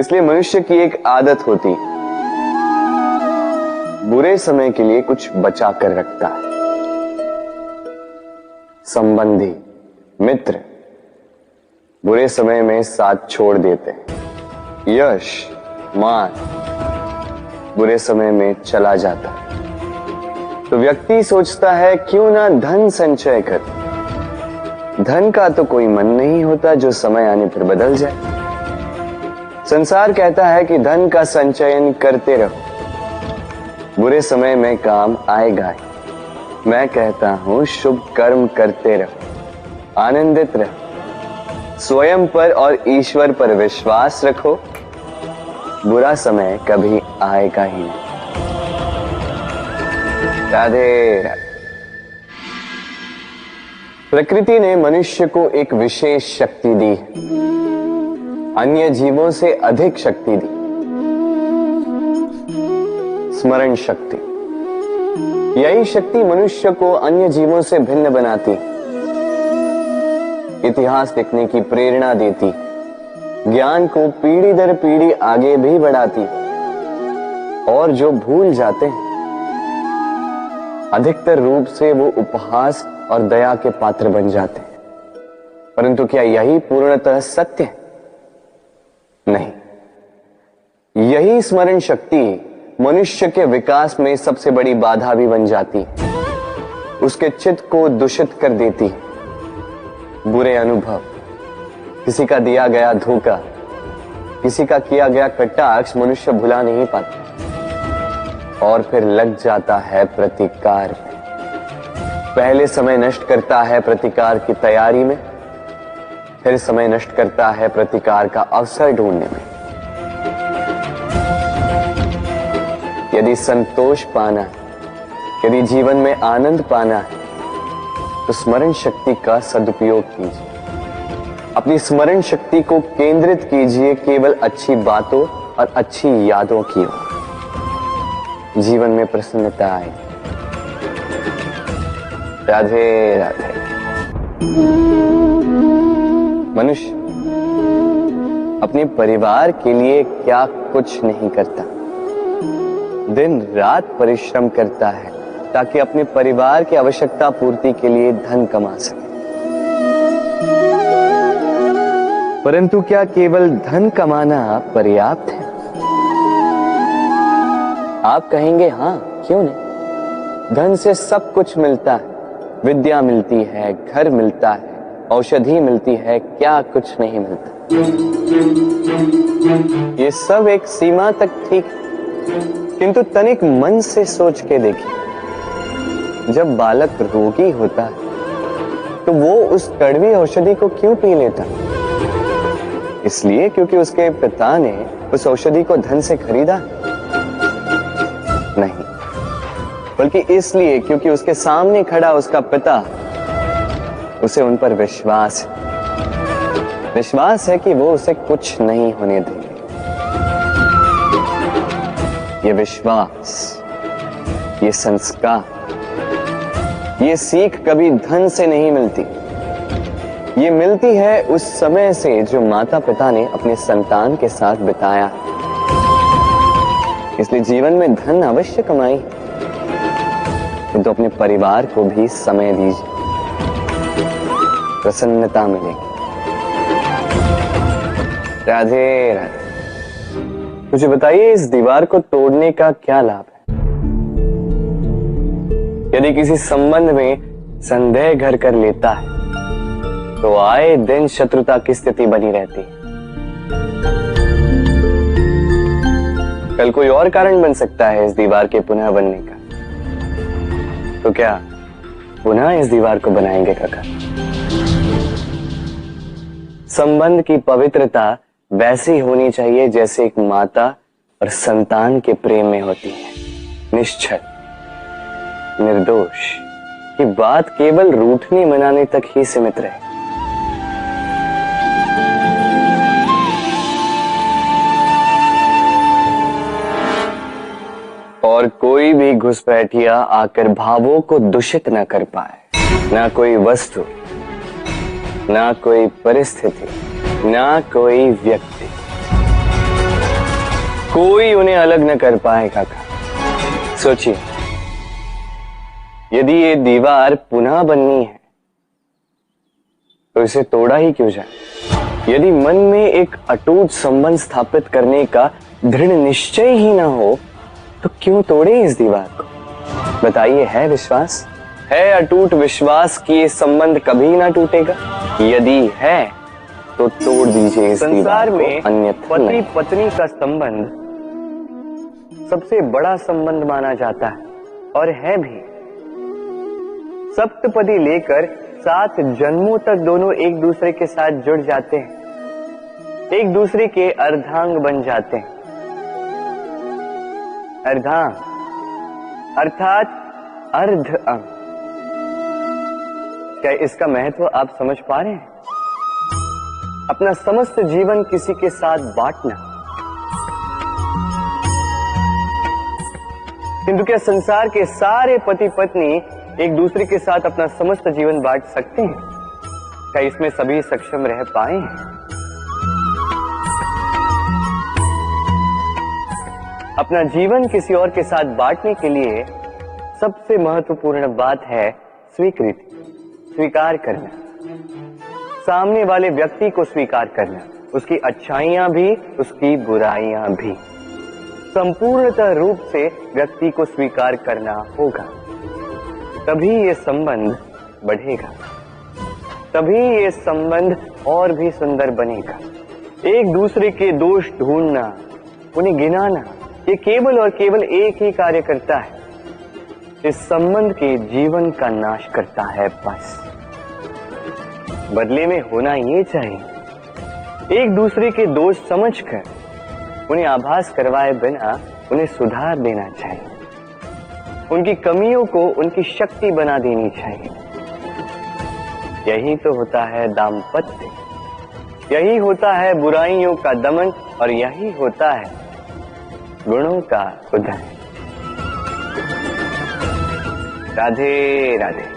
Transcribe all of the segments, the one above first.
इसलिए मनुष्य की एक आदत होती, बुरे समय के लिए कुछ बचा कर रखता है। संबंधी, मित्र बुरे समय में साथ छोड़ देते हैं। यश, मान बुरे समय में चला जाता है। तो व्यक्ति सोचता है क्यों ना धन संचय कर। धन का तो कोई मन नहीं होता जो समय आने पर बदल जाए। संसार कहता है कि धन का संचयन करते रहो, बुरे समय में काम आएगा। मैं कहता हूं शुभ कर्म करते रहो, आनंदित रहो, स्वयं पर और ईश्वर पर विश्वास रखो, बुरा समय कभी आएगा ही नहीं। राधे राधे। प्रकृति ने मनुष्य को एक विशेष शक्ति दी, अन्य जीवों से अधिक शक्ति दी, स्मरण शक्ति। यही शक्ति मनुष्य को अन्य जीवों से भिन्न बनाती, इतिहास लिखने की प्रेरणा देती, ज्ञान को पीढ़ी दर पीढ़ी आगे भी बढ़ाती। और जो भूल जाते हैं अधिकतर रूप से वो उपहास और दया के पात्र बन जाते हैं। परंतु क्या यही पूर्णतः सत्य है? नहीं। यही स्मरण शक्ति मनुष्य के विकास में सबसे बड़ी बाधा भी बन जाती, उसके चित्त को दूषित कर देती। बुरे अनुभव, किसी का दिया गया धोखा, किसी का किया गया कटाक्ष मनुष्य भुला नहीं पाता और फिर लग जाता है प्रतिकार में। पहले समय नष्ट करता है प्रतिकार की तैयारी में, फिर समय नष्ट करता है प्रतिकार का अवसर ढूंढने में। यदि संतोष पाना है, यदि जीवन में आनंद पाना है, तो स्मरण शक्ति का सदुपयोग कीजिए। अपनी स्मरण शक्ति को केंद्रित कीजिए केवल अच्छी बातों और अच्छी यादों की ओर। जीवन में प्रसन्नता आए। राधे राधे। मनुष्य अपने परिवार के लिए क्या कुछ नहीं करता, दिन रात परिश्रम करता है ताकि अपने परिवार की आवश्यकता पूर्ति के लिए धन कमा सके। परंतु क्या केवल धन कमाना पर्याप्त है? आप कहेंगे हां, क्यों नहीं। धन से सब कुछ मिलता है, विद्या मिलती है, घर मिलता है, औषधि मिलती है, क्या कुछ नहीं मिलता। ये सब एक सीमा तक ठीक, किंतु तनिक मन से सोच के देखिए, जब बालक रोगी होता है तो वो उस कड़वी औषधि को क्यों पी लेता? इसलिए क्योंकि उसके पिता ने उस औषधि को धन से खरीदा? नहीं, बल्कि इसलिए क्योंकि उसके सामने खड़ा उसका पिता, उसे उन पर विश्वास है कि वो उसे कुछ नहीं होने देंगे। ये विश्वास, ये संस्कार, ये सीख कभी धन से नहीं मिलती। ये मिलती है उस समय से जो माता पिता ने अपने संतान के साथ बिताया। इसलिए जीवन में धन अवश्य कमाई, किंतु अपने परिवार को भी समय दीजिए, प्रसन्नता मिलेगी। राधे राधे। मुझे बताइए, इस दीवार को तोड़ने का क्या लाभ है? यदि किसी संबंध में संदेह घर कर लेता है तो आए दिन शत्रुता की स्थिति बनी रहती है। कल कोई और कारण बन सकता है इस दीवार के पुनः बनने का। तो क्या पुनः इस दीवार को बनाएंगे काका? संबंध की पवित्रता वैसी होनी चाहिए जैसे एक माता और संतान के प्रेम में होती है, निश्चल, निर्दोष। कि बात केवल रूठने मनाने तक ही सीमित रहे। और कोई भी घुसपैठिया आकर भावों को दूषित न कर पाए। ना कोई वस्तु, ना कोई परिस्थिति, ना कोई व्यक्ति। कोई उन्हें अलग न कर पाए काका। सोचिए, यदि ये दीवार पुनः बननी है तो इसे तोड़ा ही क्यों जाए। यदि मन में एक अटूट संबंध स्थापित करने का दृढ़ निश्चय ही ना हो तो क्यों तोड़े इस दीवार को। बताइए, है विश्वास, है अटूट विश्वास कि ये संबंध कभी ना टूटेगा। यदि है तो तोड़ दीजिए इस दीवार में, अन्यथा पति पत्नी का संबंध सबसे बड़ा संबंध माना जाता है और है भी। सप्तपदी लेकर 7 जन्मों तक दोनों एक दूसरे के साथ जुड़ जाते हैं, एक दूसरे के अर्धांग बन जाते हैं। अर्धांग अर्थात अर्ध अंग। क्या इसका महत्व आप समझ पा रहे हैं? अपना समस्त जीवन किसी के साथ बांटना। किंतु क्या संसार के सारे पति पत्नी एक दूसरे के साथ अपना समस्त जीवन बांट सकते हैं? क्या इसमें सभी सक्षम रह पाए हैं? अपना जीवन किसी और के साथ बांटने के लिए सबसे महत्वपूर्ण बात है स्वीकृति, स्वीकार करना। सामने वाले व्यक्ति को स्वीकार करना, उसकी अच्छाइयां भी, उसकी बुराइयां भी। संपूर्णतः रूप से व्यक्ति को स्वीकार करना होगा, तभी ये संबंध बढ़ेगा, तभी ये संबंध और भी सुंदर बनेगा। एक दूसरे के दोष ढूंढना, उन्हें गिनाना, ये केवल और केवल एक ही कार्य करता है, इस संबंध के जीवन का नाश करता है। बस बदले में होना ये चाहिए, एक दूसरे के दोष समझकर उन्हें आभास करवाए बिना उन्हें सुधार देना चाहिए, उनकी कमियों को उनकी शक्ति बना देनी चाहिए। यही तो होता है दाम्पत्य, यही होता है बुराइयों का दमन और यही होता है गुणों का उदय। राधे राधे।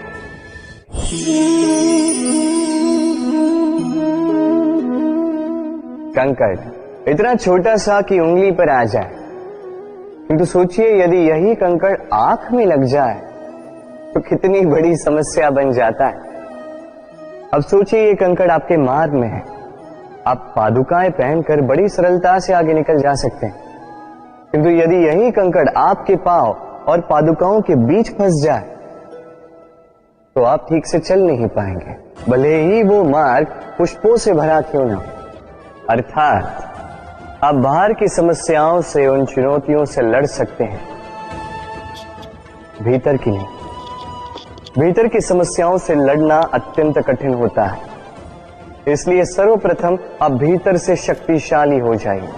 कंकड़ इतना छोटा सा कि उंगली पर आ जाए, किंतु सोचिए यदि यही कंकड़ आंख में लग जाए तो कितनी बड़ी समस्या बन जाता है। अब सोचिए ये कंकड़ आपके मार्ग में है, आप पादुकाएं पहनकर बड़ी सरलता से आगे निकल जा सकते हैं, किंतु यदि यही कंकड़ आपके पांव और पादुकाओं के बीच फंस जाए तो आप ठीक से चल नहीं पाएंगे, भले ही वो मार्ग पुष्पों से भरा क्यों ना। अर्थात आप बाहर की समस्याओं से, उन चुनौतियों से लड़ सकते हैं, भीतर की नहीं। भीतर की समस्याओं से लड़ना अत्यंत कठिन होता है। इसलिए सर्वप्रथम आप भीतर से शक्तिशाली हो जाइए,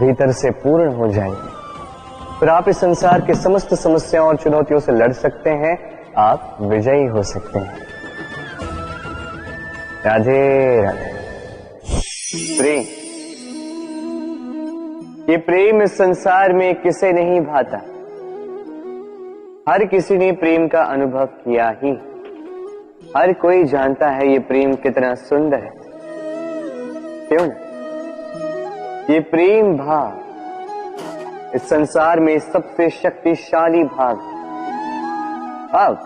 भीतर से पूर्ण हो जाइए, फिर आप इस संसार के समस्त समस्याओं और चुनौतियों से लड़ सकते हैं, आप विजयी हो सकते हैं। राधे राधे। प्रेम, ये प्रेम इस संसार में किसे नहीं भाता, हर किसी ने प्रेम का अनुभव किया ही। हर कोई जानता है ये प्रेम कितना सुंदर है, क्यों ना। ये प्रेम भाव इस संसार में सबसे शक्तिशाली भाव। अब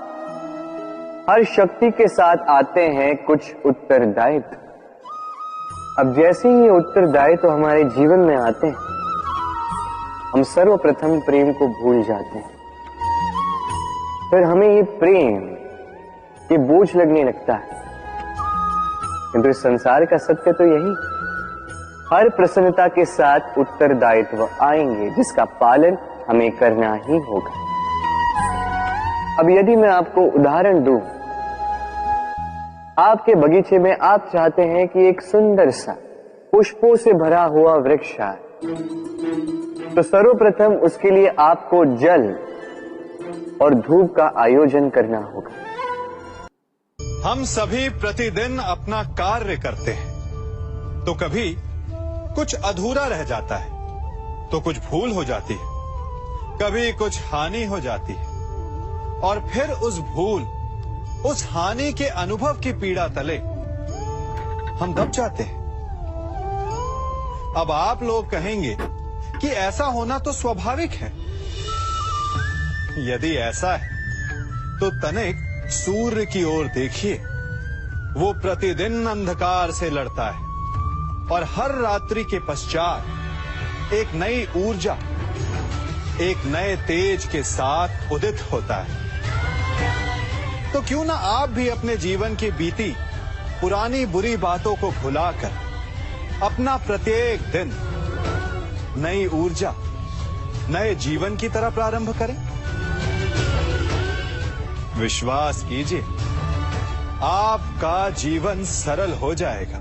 हर शक्ति के साथ आते हैं कुछ उत्तरदायित्व। अब जैसे ही ये उत्तरदायित्व तो हमारे जीवन में आते हैं, हम सर्वप्रथम प्रेम को भूल जाते हैं। फिर हमें ये प्रेम, ये बोझ लगने लगता है। किंतु इस संसार का सत्य तो यही, हर प्रसन्नता के साथ उत्तरदायित्व आएंगे जिसका पालन हमें करना ही होगा। अब यदि मैं आपको उदाहरण दूं, आपके बगीचे में आप चाहते हैं कि एक सुंदर सा पुष्पों से भरा हुआ वृक्ष आए, तो सर्वप्रथम उसके लिए आपको जल और धूप का आयोजन करना होगा। हम सभी प्रतिदिन अपना कार्य करते हैं, तो कभी कुछ अधूरा रह जाता है, तो कुछ भूल हो जाती है, कभी कुछ हानि हो जाती है, और फिर उस भूल, उस हानि के अनुभव की पीड़ा तले हम दब जाते हैं। अब आप लोग कहेंगे कि ऐसा होना तो स्वाभाविक है। यदि ऐसा है तो तनिक सूर्य की ओर देखिए। वो प्रतिदिन अंधकार से लड़ता है और हर रात्रि के पश्चात एक नई ऊर्जा, एक नए तेज के साथ उदित होता है। तो क्यों ना आप भी अपने जीवन की बीती पुरानी बुरी बातों को भुलाकर अपना प्रत्येक दिन नई ऊर्जा, नए जीवन की तरह प्रारंभ करें। विश्वास कीजिए, आपका जीवन सरल हो जाएगा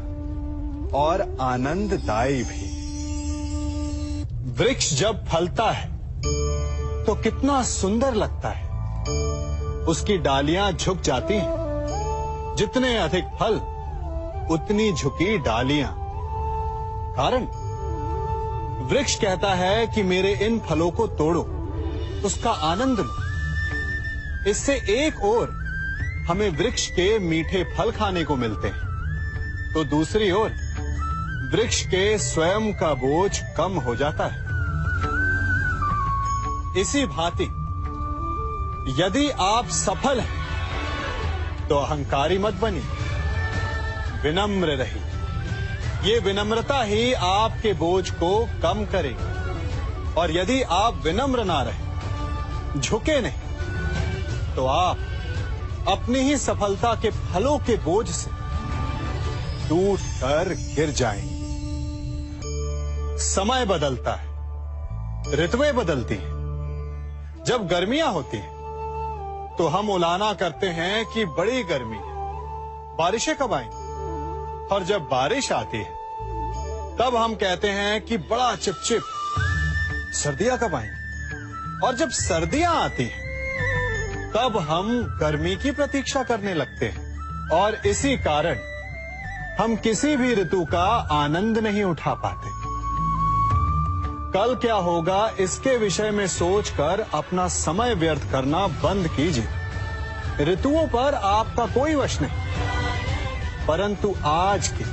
और आनंददायी भी। वृक्ष जब फलता है तो कितना सुंदर लगता है। उसकी डालियां झुक जाती हैं। जितने अधिक फल उतनी झुकी डालियां। कारण वृक्ष कहता है कि मेरे इन फलों को तोड़ो, उसका आनंद लो। इससे एक ओर हमें वृक्ष के मीठे फल खाने को मिलते हैं, तो दूसरी ओर वृक्ष के स्वयं का बोझ कम हो जाता है। इसी भांति यदि आप सफल हैं तो अहंकारी मत बनिए, विनम्र रहिए। ये विनम्रता ही आपके बोझ को कम करेगी। और यदि आप विनम्र ना रहे, झुके नहीं, तो आप अपनी ही सफलता के फलों के बोझ से टूट कर गिर जाएंगे। समय बदलता है, ऋतुएं बदलती हैं। जब गर्मियां होती हैं तो हम उलाना करते हैं कि बड़ी गर्मी है, बारिशें कब आएंगी। और जब बारिश आती है तब हम कहते हैं कि बड़ा चिपचिप, सर्दियां कब आएंगी। और जब सर्दियां आती हैं तब हम गर्मी की प्रतीक्षा करने लगते हैं। और इसी कारण हम किसी भी ऋतु का आनंद नहीं उठा पाते। कल क्या होगा इसके विषय में सोचकर अपना समय व्यर्थ करना बंद कीजिए। ऋतुओं पर आपका कोई वश नहीं, परंतु आज के,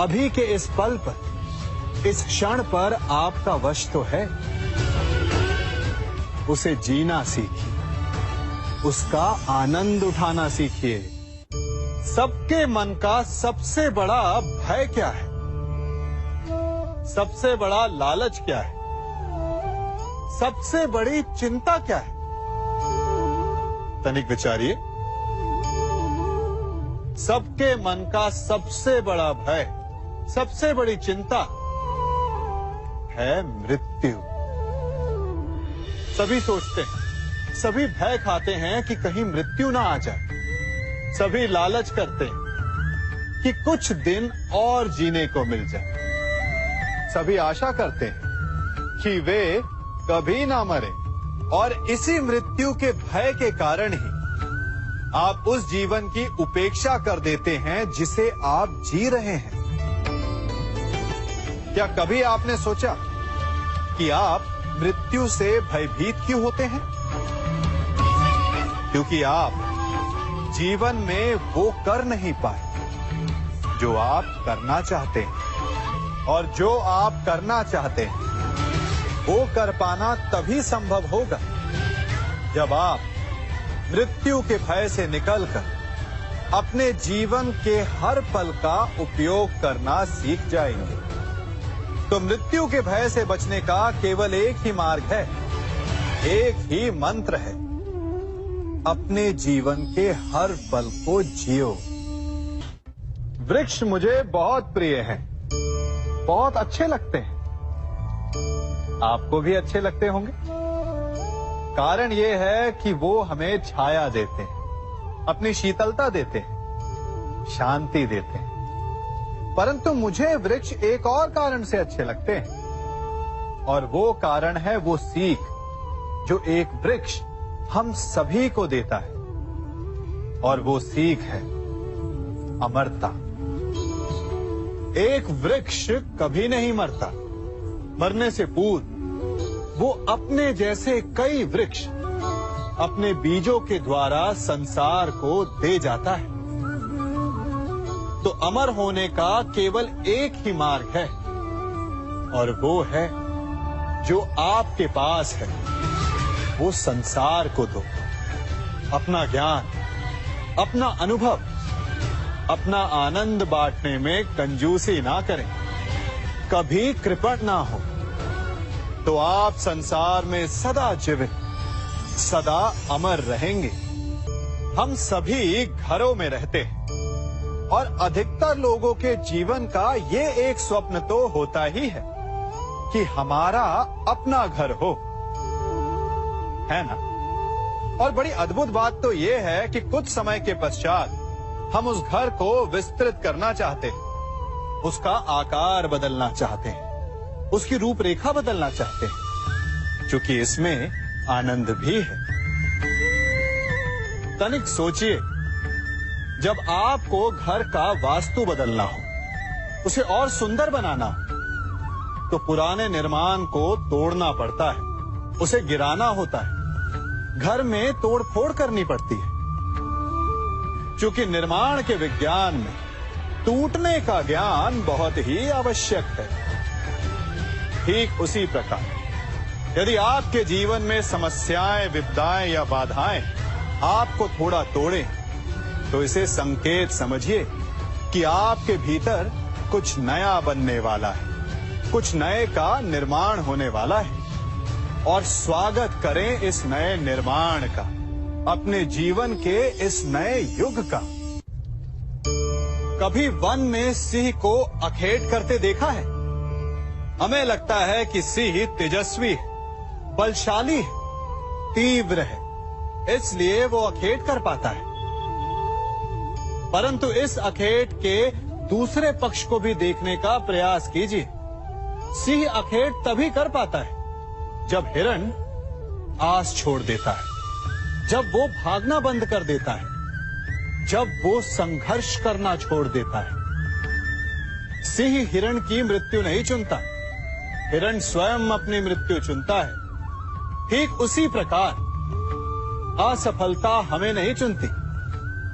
अभी के इस पल पर, इस क्षण पर आपका वश तो है। उसे जीना सीखिए, उसका आनंद उठाना सीखिए। सबके मन का सबसे बड़ा भय क्या है? सबसे बड़ा लालच क्या है? सबसे बड़ी चिंता क्या है? तनिक विचारिए। सबके मन का सबसे बड़ा भय, सबसे बड़ी चिंता है मृत्यु। सभी सोचते हैं, सभी भय खाते हैं कि कहीं मृत्यु ना आ जाए। सभी लालच करते हैं कि कुछ दिन और जीने को मिल जाए। सभी आशा करते हैं कि वे कभी ना मरे। और इसी मृत्यु के भय के कारण ही आप उस जीवन की उपेक्षा कर देते हैं जिसे आप जी रहे हैं। क्या कभी आपने सोचा कि आप मृत्यु से भयभीत क्यों होते हैं? क्योंकि आप जीवन में वो कर नहीं पाए जो आप करना चाहते हैं। और जो आप करना चाहते हैं वो कर पाना तभी संभव होगा जब आप मृत्यु के भय से निकलकर अपने जीवन के हर पल का उपयोग करना सीख जाएंगे। तो मृत्यु के भय से बचने का केवल एक ही मार्ग है, एक ही मंत्र है। अपने जीवन के हर पल को जियो। वृक्ष मुझे बहुत प्रिय हैं, बहुत अच्छे लगते हैं। आपको भी अच्छे लगते होंगे। कारण यह है कि वो हमें छाया देते हैं, अपनी शीतलता देते हैं, शांति देते हैं। परंतु मुझे वृक्ष एक और कारण से अच्छे लगते हैं, और वो कारण है वो सीख जो एक वृक्ष हम सभी को देता है। और वो सीख है अमरता। एक वृक्ष कभी नहीं मरता। मरने से पूर्व वो अपने जैसे कई वृक्ष अपने बीजों के द्वारा संसार को दे जाता है। तो अमर होने का केवल एक ही मार्ग है, और वो है जो आपके पास है वो संसार को दो। अपना ज्ञान, अपना अनुभव, अपना आनंद बांटने में कंजूसी ना करें, कभी कृपण ना हो, तो आप संसार में सदा जीवित, सदा अमर रहेंगे। हम सभी घरों में रहते हैं और अधिकतर लोगों के जीवन का ये एक स्वप्न तो होता ही है कि हमारा अपना घर हो, है ना? और बड़ी अद्भुत बात तो ये है कि कुछ समय के पश्चात हम उस घर को विस्तृत करना चाहते हैं, उसका आकार बदलना चाहते हैं, उसकी रूपरेखा बदलना चाहते हैं, क्योंकि इसमें आनंद भी है। तनिक सोचिए, जब आपको घर का वास्तु बदलना हो, उसे और सुंदर बनाना हो, तो पुराने निर्माण को तोड़ना पड़ता है, उसे गिराना होता है, घर में तोड़फोड़ करनी पड़ती है। क्योंकि निर्माण के विज्ञान में टूटने का ज्ञान बहुत ही आवश्यक है। ठीक उसी प्रकार यदि आपके जीवन में समस्याएं, विपदाएं या बाधाएं आपको थोड़ा तोड़ें, तो इसे संकेत समझिए कि आपके भीतर कुछ नया बनने वाला है, कुछ नए का निर्माण होने वाला है। और स्वागत करें इस नए निर्माण का, अपने जीवन के इस नए युग का। कभी वन में सिंह को अखेट करते देखा है? हमें लगता है कि सिंह तेजस्वी है, बलशाली है, तीव्र है, इसलिए वो अखेट कर पाता है। परंतु इस अखेट के दूसरे पक्ष को भी देखने का प्रयास कीजिए। सिंह अखेट तभी कर पाता है जब हिरण आस छोड़ देता है, जब वो भागना बंद कर देता है, जब वो संघर्ष करना छोड़ देता है। सिंह हिरण की मृत्यु नहीं चुनता, हिरण स्वयं अपनी मृत्यु चुनता है। ठीक उसी प्रकार असफलता हमें नहीं चुनती,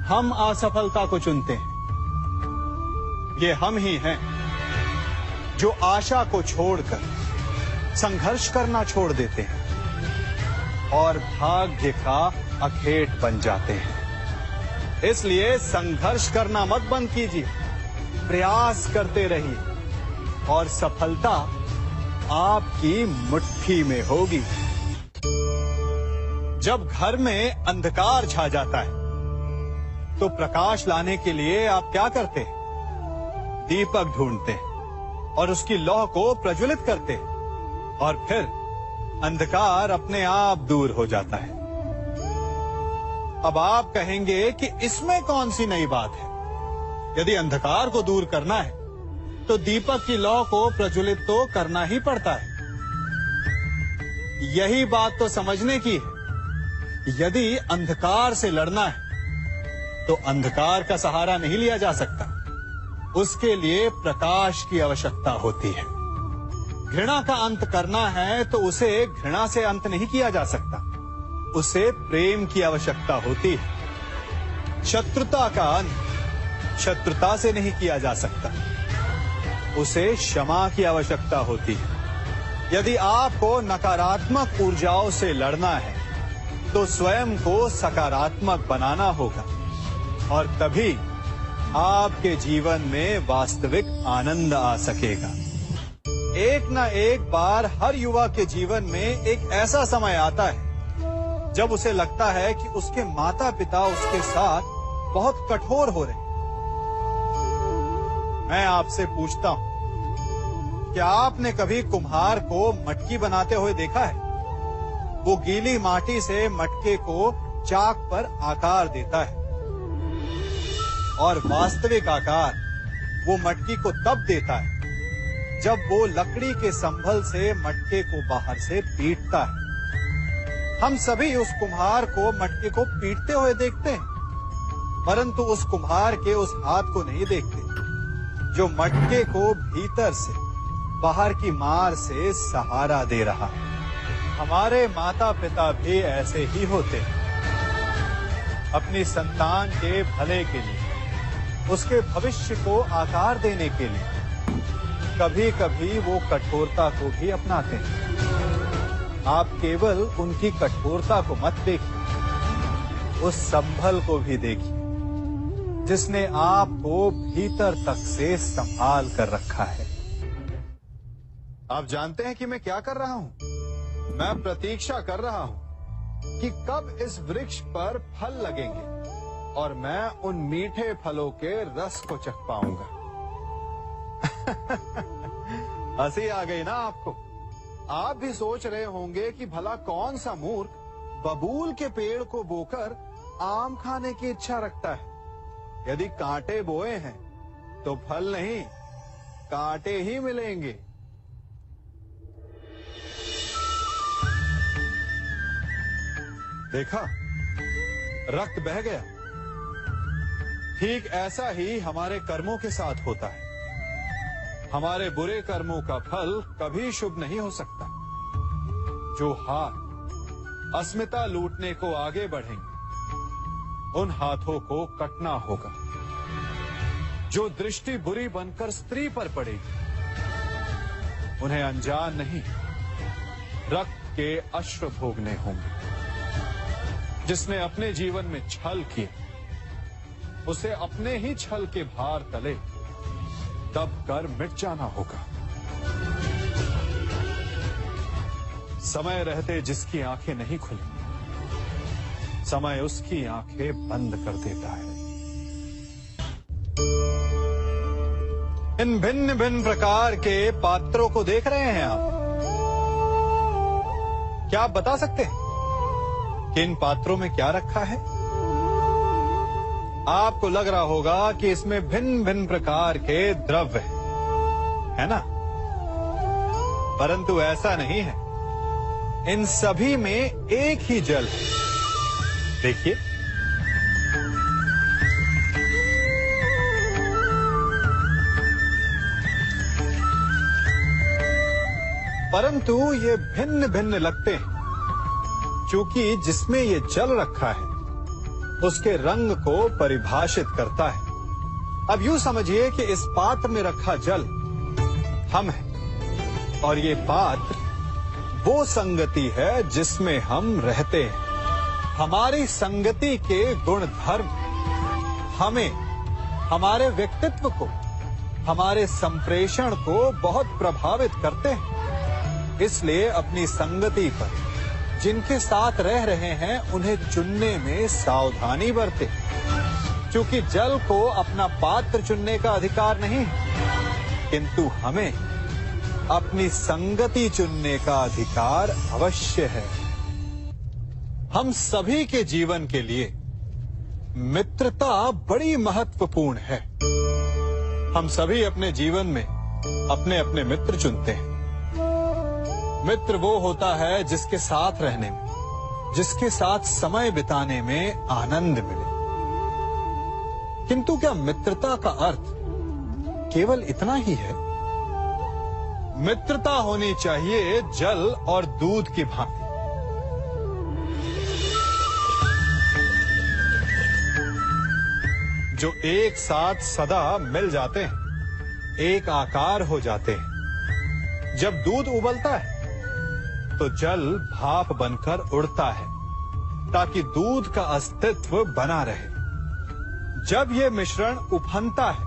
हम असफलता को चुनते हैं। ये हम ही हैं जो आशा को छोड़कर संघर्ष करना छोड़ देते हैं और भाग्य का अखेट बन जाते हैं। इसलिए संघर्ष करना मत बंद कीजिए, प्रयास करते रहिए और सफलता आपकी मुट्ठी में होगी। जब घर में अंधकार छा जाता है तो प्रकाश लाने के लिए आप क्या करते हैं? दीपक ढूंढते हैं और उसकी लौ को प्रज्वलित करते हैं और फिर अंधकार अपने आप दूर हो जाता है। अब आप कहेंगे कि इसमें कौन सी नई बात है? यदि अंधकार को दूर करना है तो दीपक की लौ को प्रज्वलित तो करना ही पड़ता है। यही बात तो समझने की है। यदि अंधकार से लड़ना है तो अंधकार का सहारा नहीं लिया जा सकता, उसके लिए प्रकाश की आवश्यकता होती है। घृणा का अंत करना है तो उसे घृणा से अंत नहीं किया जा सकता, उसे प्रेम की आवश्यकता होती है। शत्रुता का अंत शत्रुता से नहीं किया जा सकता, उसे क्षमा की आवश्यकता होती है। यदि आपको नकारात्मक ऊर्जाओं से लड़ना है तो स्वयं को सकारात्मक बनाना होगा और तभी आपके जीवन में वास्तविक आनंद आ सकेगा। एक न एक बार हर युवा के जीवन में एक ऐसा समय आता है जब उसे लगता है कि उसके माता पिता उसके साथ बहुत कठोर हो रहे हैं। मैं आपसे पूछता हूं, क्या आपने कभी कुम्हार को मटकी बनाते हुए देखा है? वो गीली माटी से मटके को चाक पर आकार देता है और वास्तविक आकार वो मटकी को तब देता है जब वो लकड़ी के संभल से मटके को बाहर से पीटता है। हम सभी उस कुम्हार को मटके को पीटते हुए देखते हैं, परंतु उस कुम्हार के उस हाथ को नहीं देखते जो मटके को भीतर से बाहर की मार से सहारा दे रहा है। हमारे माता पिता भी ऐसे ही होते हैं। अपनी संतान के भले के लिए, उसके भविष्य को आकार देने के लिए कभी कभी वो कठोरता को भी अपनाते हैं। आप केवल उनकी कठोरता को मत देखिए, उस संभल को भी देखिए जिसने आपको भीतर तक से संभाल कर रखा है। आप जानते हैं कि मैं क्या कर रहा हूं? मैं प्रतीक्षा कर रहा हूं कि कब इस वृक्ष पर फल लगेंगे और मैं उन मीठे फलों के रस को चख पाऊंगा। हंसी आ गई ना आपको? आप भी सोच रहे होंगे कि भला कौन सा मूर्ख बबूल के पेड़ को बोकर आम खाने की इच्छा रखता है। यदि कांटे बोए हैं तो फल नहीं, कांटे ही मिलेंगे। देखा, रक्त बह गया। ठीक ऐसा ही हमारे कर्मों के साथ होता है। हमारे बुरे कर्मों का फल कभी शुभ नहीं हो सकता। जो हाथ अस्मिता लूटने को आगे बढ़ेंगे, उन हाथों को कटना होगा। जो दृष्टि बुरी बनकर स्त्री पर पड़ेगी, उन्हें अनजान नहीं रक्त के अश्रु भोगने होंगे। जिसने अपने जीवन में छल किए, उसे अपने ही छल के भार तले दब कर मिट जाना होगा। समय रहते जिसकी आंखें नहीं खुली, समय उसकी आंखें बंद कर देता है। इन भिन्न भिन्न प्रकार के पात्रों को देख रहे हैं आप? क्या आप बता सकते हैं कि इन पात्रों में क्या रखा है? आपको लग रहा होगा कि इसमें भिन्न भिन्न प्रकार के द्रव्य है ना? परंतु ऐसा नहीं है। इन सभी में एक ही जल है। देखिए, परंतु ये भिन्न भिन्न लगते हैं क्योंकि जिसमें ये जल रखा है उसके रंग को परिभाषित करता है। अब यूं समझिए कि इस पात्र में रखा जल हम हैं और ये पात्र वो संगति है जिसमें हम रहते हैं। हमारी संगति के गुण धर्म हमें, हमारे व्यक्तित्व को, हमारे संप्रेषण को बहुत प्रभावित करते हैं। इसलिए अपनी संगति पर जिनके साथ रह रहे हैं उन्हें चुनने में सावधानी बरतें, क्योंकि जल को अपना पात्र चुनने का अधिकार नहीं है, किंतु हमें अपनी संगति चुनने का अधिकार अवश्य है। हम सभी के जीवन के लिए मित्रता बड़ी महत्वपूर्ण है। हम सभी अपने जीवन में अपने अपने मित्र चुनते हैं। मित्र वो होता है जिसके साथ रहने में, जिसके साथ समय बिताने में आनंद मिले। किंतु क्या मित्रता का अर्थ केवल इतना ही है? मित्रता होनी चाहिए जल और दूध की भांति। जो एक साथ सदा मिल जाते हैं, एक आकार हो जाते हैं। जब दूध उबलता है तो जल भाप बनकर उड़ता है ताकि दूध का अस्तित्व बना रहे। जब यह मिश्रण उफनता है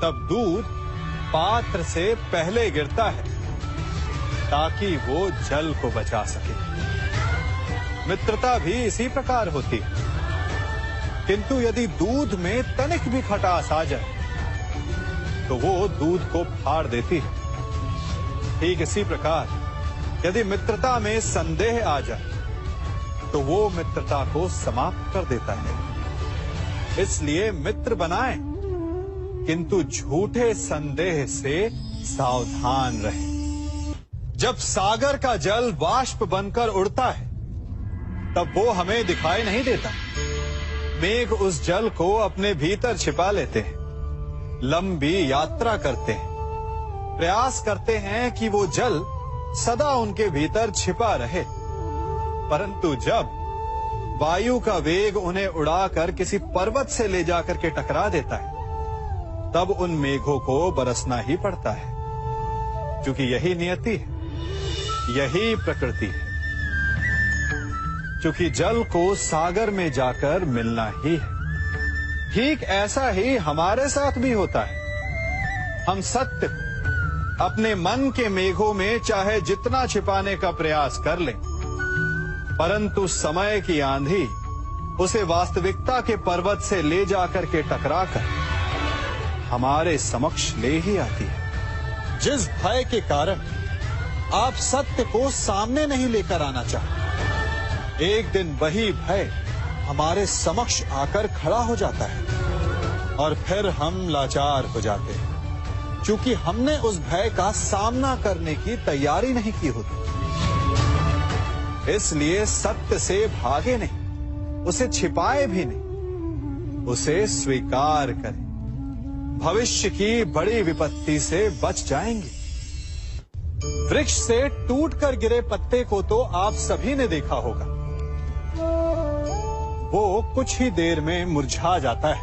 तब दूध पात्र से पहले गिरता है ताकि वो जल को बचा सके। मित्रता भी इसी प्रकार होती है, किंतु यदि दूध में तनिक भी खटास आ जाए तो वो दूध को फाड़ देती है। ठीक इसी प्रकार यदि मित्रता में संदेह आ जाए तो वो मित्रता को समाप्त कर देता है। इसलिए मित्र बनाएं, किंतु झूठे संदेह से सावधान रहें। जब सागर का जल वाष्प बनकर उड़ता है तब वो हमें दिखाई नहीं देता। मेघ उस जल को अपने भीतर छिपा लेते हैं, लंबी यात्रा करते हैं, प्रयास करते हैं कि वो जल सदा उनके भीतर छिपा रहे। परंतु जब वायु का वेग उन्हें उड़ाकर किसी पर्वत से ले जाकर के टकरा देता है तब उन मेघों को बरसना ही पड़ता है, क्योंकि यही नियति है, यही प्रकृति है। क्योंकि जल को सागर में जाकर मिलना ही है, ठीक ऐसा ही हमारे साथ भी होता है। हम सत्य को अपने मन के मेघों में चाहे जितना छिपाने का प्रयास कर लें, परंतु समय की आंधी उसे वास्तविकता के पर्वत से ले जाकर के टकराकर हमारे समक्ष ले ही आती है। जिस भय के कारण आप सत्य को सामने नहीं लेकर आना चाहते, एक दिन वही भय हमारे समक्ष आकर खड़ा हो जाता है और फिर हम लाचार हो जाते हैं, क्योंकि हमने उस भय का सामना करने की तैयारी नहीं की होती। इसलिए सत्य से भागे नहीं, उसे छिपाए भी नहीं, उसे स्वीकार करें। भविष्य की बड़ी विपत्ति से बच जाएंगे। वृक्ष से टूटकर गिरे पत्ते को तो आप सभी ने देखा होगा। वो कुछ ही देर में मुरझा जाता है,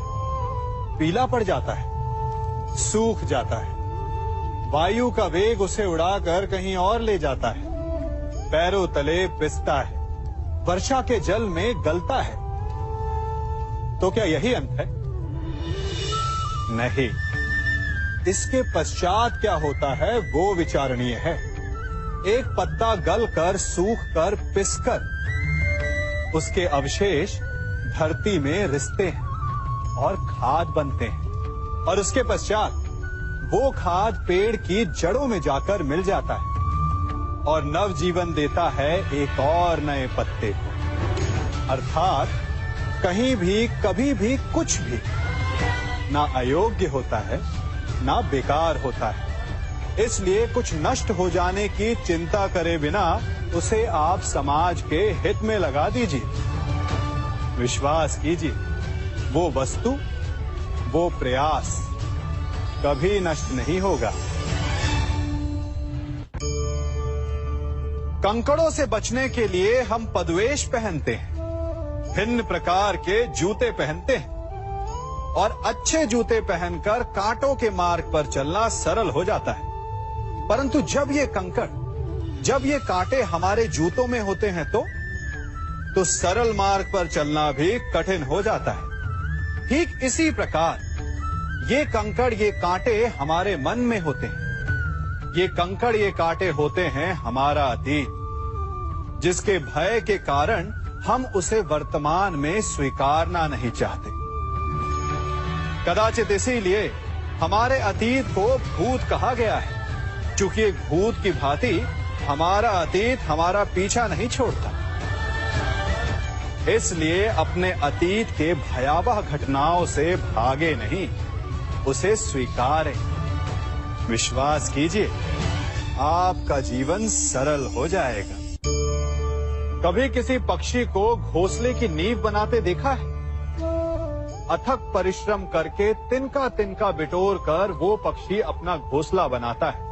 पीला पड़ जाता है, सूख जाता है। वायु का वेग उसे उड़ाकर कहीं और ले जाता है, पैरों तले पिसता है, वर्षा के जल में गलता है। तो क्या यही अंत है? नहीं। इसके पश्चात क्या होता है वो विचारणीय है। एक पत्ता गलकर, सूखकर, पिसकर उसके अवशेष धरती में रिसते हैं और खाद बनते हैं, और उसके पश्चात वो खाद पेड़ की जड़ों में जाकर मिल जाता है और नवजीवन देता है एक और नए पत्ते को। अर्थात कहीं भी, कभी भी, कुछ भी ना अयोग्य होता है, ना बेकार होता है। इसलिए कुछ नष्ट हो जाने की चिंता करे बिना उसे आप समाज के हित में लगा दीजिए। विश्वास कीजिए, वो वस्तु, वो प्रयास कभी नष्ट नहीं होगा। कंकड़ों से बचने के लिए हम पदवेश पहनते हैं, भिन्न प्रकार के जूते पहनते हैं, और अच्छे जूते पहनकर कांटों के मार्ग पर चलना सरल हो जाता है। परंतु जब ये कंकड़, जब ये कांटे हमारे जूतों में होते हैं तो सरल मार्ग पर चलना भी कठिन हो जाता है। ठीक इसी प्रकार ये कंकड़, ये कांटे हमारे मन में होते हैं। ये कंकड़, ये कांटे होते हैं हमारा अतीत, जिसके भय के कारण हम उसे वर्तमान में स्वीकारना नहीं चाहते। कदाचित इसीलिए हमारे अतीत को भूत कहा गया है, क्योंकि एक भूत की भांति हमारा अतीत हमारा पीछा नहीं छोड़ता। इसलिए अपने अतीत के भयावह घटनाओं से भागे नहीं, उसे स्वीकारें। विश्वास कीजिए, आपका जीवन सरल हो जाएगा। कभी किसी पक्षी को घोंसले की नींव बनाते देखा है? अथक परिश्रम करके तिनका तिनका बिटोर कर वो पक्षी अपना घोंसला बनाता है,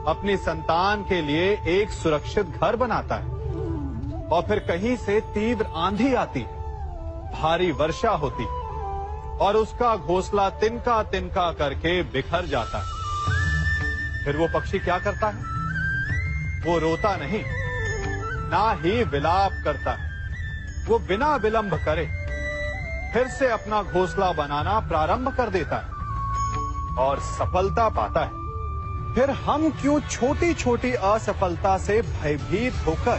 अपनी संतान के लिए एक सुरक्षित घर बनाता है। और फिर कहीं से तीव्र आंधी आती है, भारी वर्षा होती है, और उसका घोंसला तिनका तिनका करके बिखर जाता है। फिर वो पक्षी क्या करता है? वो रोता नहीं, ना ही विलाप करता है। वो बिना विलंब करे फिर से अपना घोंसला बनाना प्रारंभ कर देता है और सफलता पाता है। फिर हम क्यों छोटी छोटी असफलता से भयभीत होकर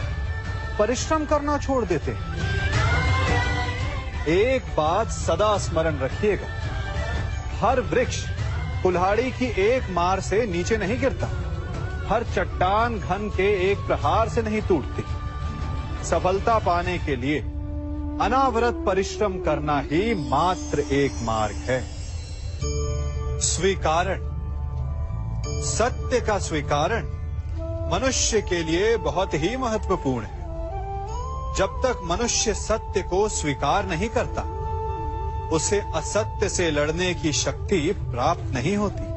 परिश्रम करना छोड़ देते हैं? एक बात सदा स्मरण रखिएगा, हर वृक्ष कुल्हाड़ी की एक मार से नीचे नहीं गिरता, हर चट्टान घन के एक प्रहार से नहीं टूटती। सफलता पाने के लिए अनावरत परिश्रम करना ही मात्र एक मार्ग है। स्वीकारण, सत्य का स्वीकारण मनुष्य के लिए बहुत ही महत्वपूर्ण है। जब तक मनुष्य सत्य को स्वीकार नहीं करता, उसे असत्य से लड़ने की शक्ति प्राप्त नहीं होती।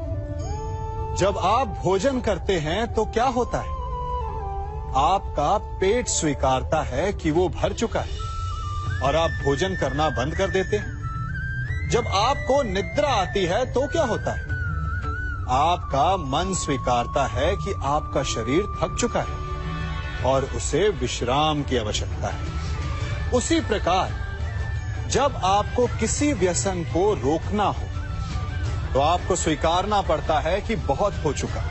जब आप भोजन करते हैं तो क्या होता है? आपका पेट स्वीकारता है कि वो भर चुका है और आप भोजन करना बंद कर देते हैं। जब आपको निद्रा आती है तो क्या होता है? आपका मन स्वीकारता है कि आपका शरीर थक चुका है और उसे विश्राम की आवश्यकता है। उसी प्रकार जब आपको किसी व्यसन को रोकना हो तो आपको स्वीकारना पड़ता है कि बहुत हो चुका,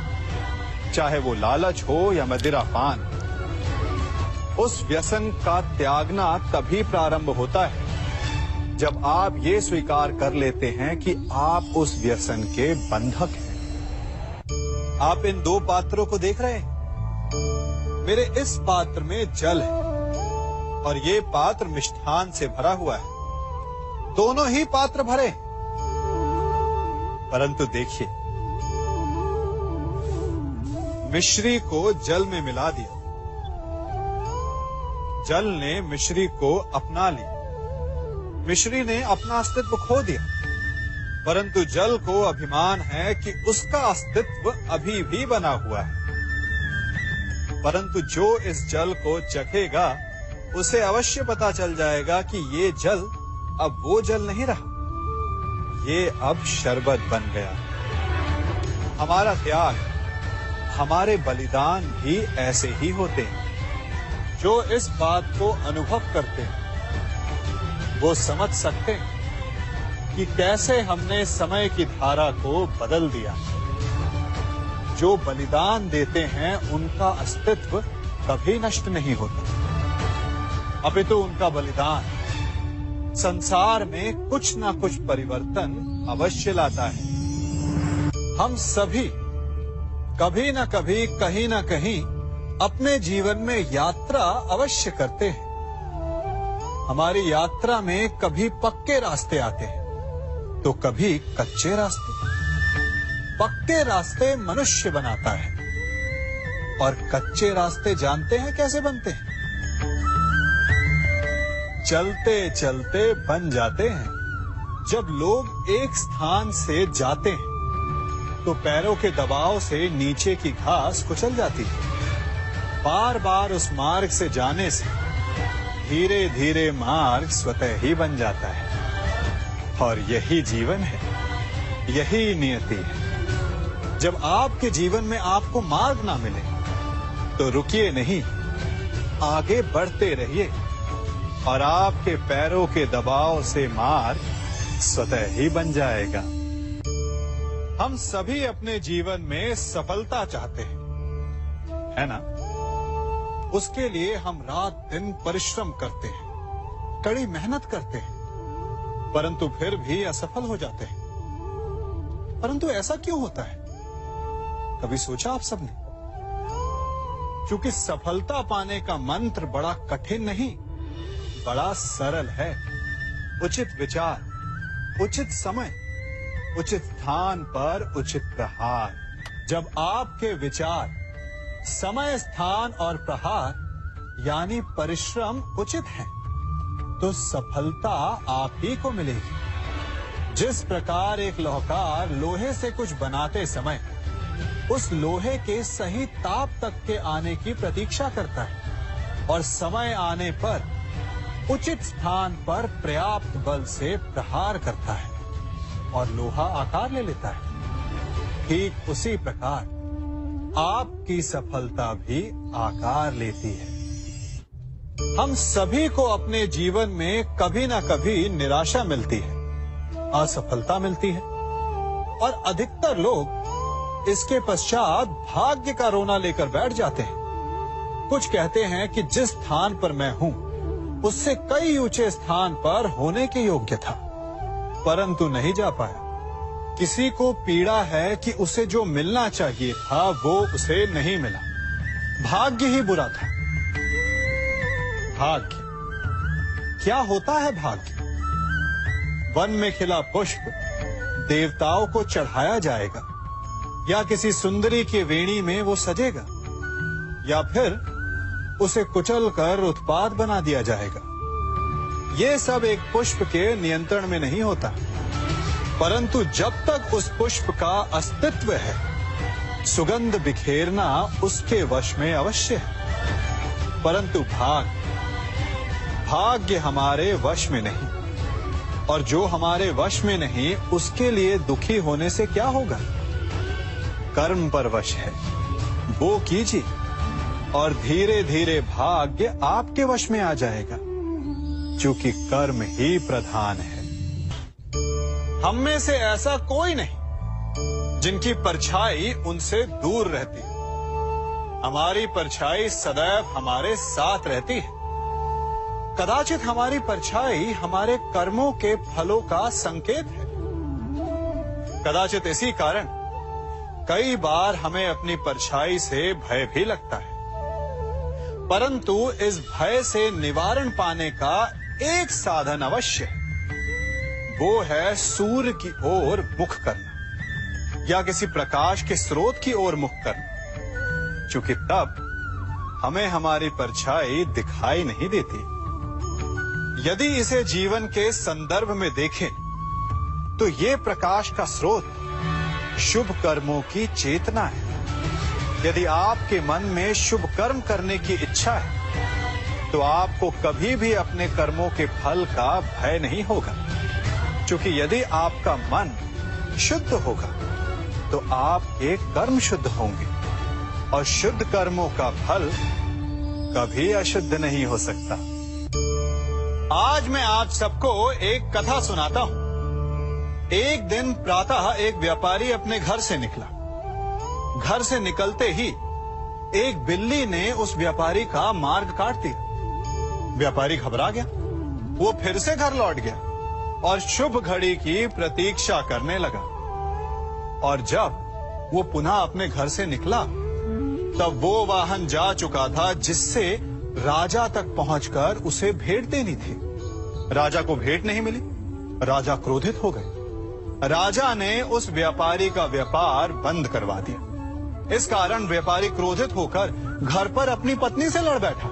चाहे वो लालच हो या मदिरापान। उस व्यसन का त्यागना तभी प्रारंभ होता है जब आप ये स्वीकार कर लेते हैं कि आप उस व्यसन के बंधक हैं। आप इन दो पात्रों को देख रहे हैं। मेरे इस पात्र में जल है और ये पात्र मिष्ठान से भरा हुआ है। दोनों ही पात्र भरे, परंतु देखिए, मिश्री को जल में मिला दिया, जल ने मिश्री को अपना लिया, मिश्री ने अपना अस्तित्व खो दिया। परंतु जल को अभिमान है कि उसका अस्तित्व अभी भी बना हुआ है। परंतु जो इस जल को चखेगा उसे अवश्य पता चल जाएगा कि ये जल अब वो जल नहीं रहा, ये अब शरबत बन गया। हमारा त्याग, हमारे बलिदान भी ऐसे ही होते हैं। जो इस बात को अनुभव करते हैं वो समझ सकते हैं कि कैसे हमने समय की धारा को बदल दिया। जो बलिदान देते हैं उनका अस्तित्व कभी नष्ट नहीं होता, अपितु उनका बलिदान संसार में कुछ ना कुछ परिवर्तन अवश्य लाता है। हम सभी कभी ना कभी, कहीं ना कहीं अपने जीवन में यात्रा अवश्य करते हैं। हमारी यात्रा में कभी पक्के रास्ते आते हैं तो कभी कच्चे रास्ते। पक्के रास्ते मनुष्य बनाता है और कच्चे रास्ते जानते हैं कैसे बनते हैं? चलते चलते बन जाते हैं। जब लोग एक स्थान से जाते हैं तो पैरों के दबाव से नीचे की घास कुचल जाती है। बार बार उस मार्ग से जाने से धीरे धीरे मार्ग स्वतः ही बन जाता है। और यही जीवन है, यही नियति है। जब आपके जीवन में आपको मार्ग ना मिले तो रुकिए नहीं, आगे बढ़ते रहिए और आपके पैरों के दबाव से मार्ग स्वतः ही बन जाएगा। हम सभी अपने जीवन में सफलता चाहते हैं, है ना? उसके लिए हम रात दिन परिश्रम करते हैं, कड़ी मेहनत करते हैं, परंतु फिर भी असफल हो जाते हैं। परंतु ऐसा क्यों होता है? कभी सोचा आप सबने? क्योंकि सफलता पाने का मंत्र बड़ा कठिन नहीं, बड़ा सरल है। उचित विचार, उचित समय, उचित स्थान पर उचित प्रहार। जब आपके विचार, समय, स्थान और प्रहार यानी परिश्रम उचित है तो सफलता आप ही को मिलेगी। जिस प्रकार एक लोहार लोहे से कुछ बनाते समय उस लोहे के सही ताप तक के आने की प्रतीक्षा करता है और समय आने पर उचित स्थान पर पर्याप्त बल से प्रहार करता है और लोहा आकार ले लेता है, ठीक उसी प्रकार आपकी सफलता भी आकार लेती है। हम सभी को अपने जीवन में कभी ना कभी निराशा मिलती है, असफलता मिलती है और अधिकतर लोग इसके पश्चात भाग्य का रोना लेकर बैठ जाते हैं। कुछ कहते हैं कि जिस स्थान पर मैं हूं उससे कई ऊंचे स्थान पर होने के योग्य था, परंतु नहीं जा पाया। किसी को पीड़ा है कि उसे जो मिलना चाहिए था वो उसे नहीं मिला, भाग्य ही बुरा था। भाग्य क्या होता है? भाग्य वन में खिला पुष्प देवताओं को चढ़ाया जाएगा या किसी सुंदरी की वेणी में वो सजेगा या फिर उसे कुचल कर उत्पाद बना दिया जाएगा। ये सब एक पुष्प के नियंत्रण में नहीं होता, परंतु जब तक उस पुष्प का अस्तित्व है सुगंध बिखेरना उसके वश में अवश्य है। परंतु भाग्य हमारे वश में नहीं, और जो हमारे वश में नहीं उसके लिए दुखी होने से क्या होगा? कर्म पर वश है, वो कीजिए और धीरे धीरे भाग्य आपके वश में आ जाएगा, क्योंकि कर्म ही प्रधान है। हम में से ऐसा कोई नहीं जिनकी परछाई उनसे दूर रहती है। हमारी परछाई सदैव हमारे साथ रहती है। कदाचित हमारी परछाई हमारे कर्मों के फलों का संकेत है। कदाचित इसी कारण कई बार हमें अपनी परछाई से भय भी लगता है, परंतु इस भय से निवारण पाने का एक साधन अवश्य है। वो है सूर्य की ओर मुख करना या किसी प्रकाश के स्रोत की ओर मुख करना, क्योंकि तब हमें हमारी परछाई दिखाई नहीं देती। यदि इसे जीवन के संदर्भ में देखें तो ये प्रकाश का स्रोत शुभ कर्मों की चेतना है। यदि आपके मन में शुभ कर्म करने की इच्छा है तो आपको कभी भी अपने कर्मों के फल का भय नहीं होगा, क्योंकि यदि आपका मन शुद्ध होगा तो आपके कर्म शुद्ध होंगे और शुद्ध कर्मों का फल कभी अशुद्ध नहीं हो सकता। आज मैं आप सबको एक कथा सुनाता हूं। एक दिन प्रातः एक व्यापारी अपने घर से निकला। घर से निकलते ही एक बिल्ली ने उस व्यापारी का मार्ग काट दिया। व्यापारी घबरा गया। वो फिर से घर लौट गया और शुभ घड़ी की प्रतीक्षा करने लगा। और जब वो पुनः अपने घर से निकला तब वो वाहन जा चुका था जिससे राजा तक पहुंचकर उसे भेंट देनी थी। राजा को भेंट नहीं मिली। राजा क्रोधित हो गए। राजा ने उस व्यापारी का व्यापार बंद करवा दिया। इस कारण व्यापारी क्रोधित होकर घर पर अपनी पत्नी से लड़ बैठा।